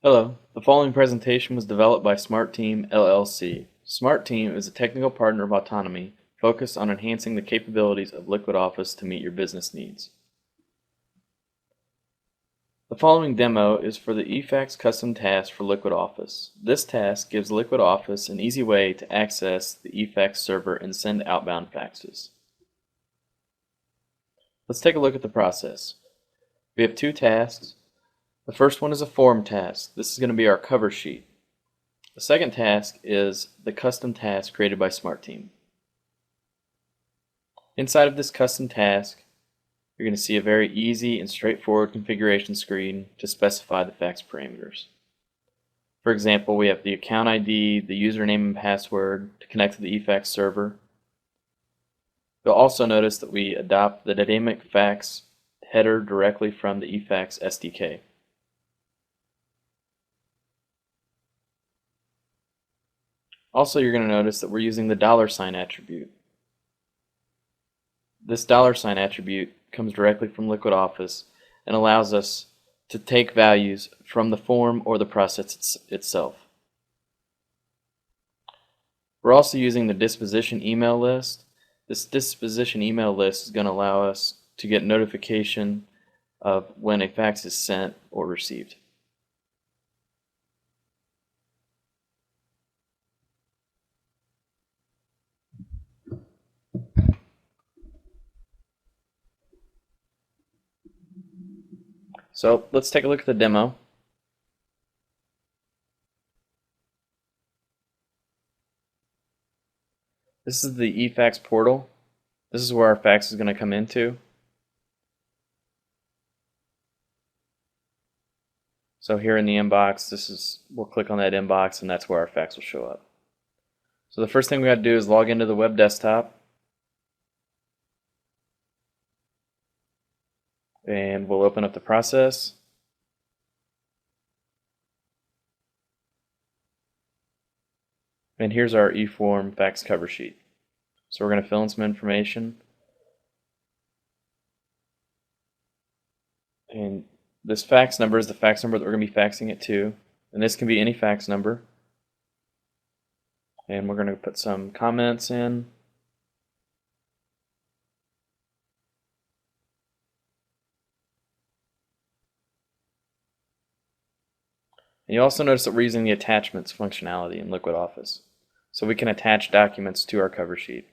Hello, the following presentation was developed by Smart Team LLC. Smart Team is a technical partner of Autonomy focused on enhancing the capabilities of LiquidOffice to meet your business needs. The following demo is for the eFax custom task for LiquidOffice. This task gives LiquidOffice an easy way to access the eFax server and send outbound faxes. Let's take a look at the process. We have two tasks. The first one is a form task. This is going to be our cover sheet. The second task is the custom task created by Smart Team. Inside of this custom task, you're going to see a very easy and straightforward configuration screen to specify the fax parameters. For example, we have the account ID, the username and password to connect to the eFax server. You'll also notice that we adopt the dynamic fax header directly from the eFax SDK. Also, you're going to notice that we're using the $sign attribute. This $sign attribute comes directly from LiquidOffice and allows us to take values from the form or the process itself. We're also using the disposition email list. This disposition email list is going to allow us to get notification of when a fax is sent or received. So let's take a look at the demo. This is the eFax portal. This is where our fax is going to come into. So here in the inbox, we'll click on that inbox and that's where our fax will show up. So the first thing we got to do is log into the web desktop. And we'll open up the process. And here's our eForm fax cover sheet. So we're going to fill in some information. And this fax number is the fax number that we're going to be faxing it to. And this can be any fax number. And we're going to put some comments in. And you also notice that we're using the attachments functionality in LiquidOffice. So we can attach documents to our cover sheet.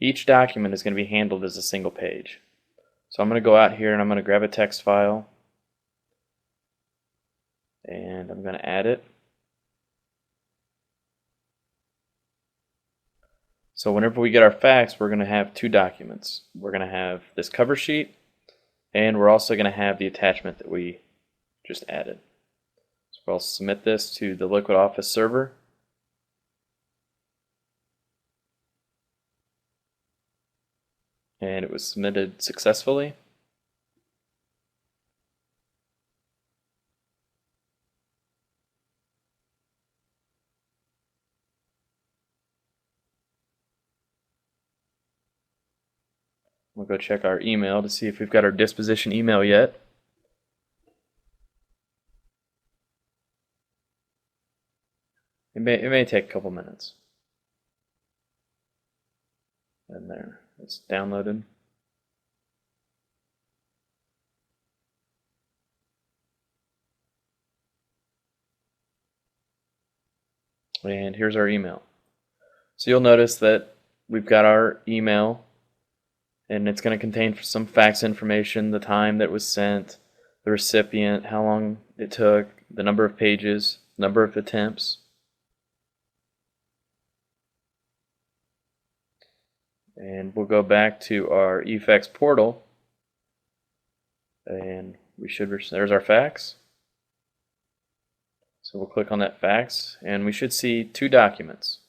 Each document is going to be handled as a single page. So I'm going to go out here and I'm going to grab a text file and I'm going to add it. So whenever we get our fax, we're going to have two documents. We're going to have this cover sheet and we're also going to have the attachment that we just added. So we'll submit this to the LiquidOffice server. And it was submitted successfully. We'll go check our email to see if we've got our disposition email yet. It may take a couple minutes. And there, it's downloaded. And here's our email. So you'll notice that we've got our email and it's going to contain some fax information, the time that it was sent, the recipient, how long it took, the number of pages, number of attempts. And we'll go back to our eFax portal and there's our fax. So we'll click on that fax and we should see two documents.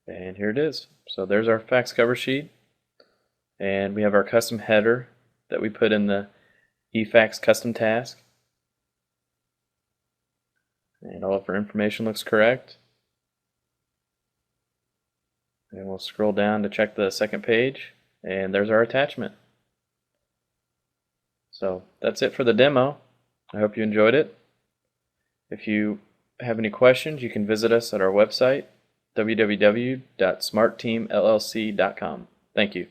And here it is. So there's our fax cover sheet and we have our custom header that we put in the eFax custom task. And all of our information looks correct. And we'll scroll down to check the second page, and there's our attachment. So that's it for the demo. I hope you enjoyed it. If you have any questions, you can visit us at our website, www.smartteamllc.com. Thank you.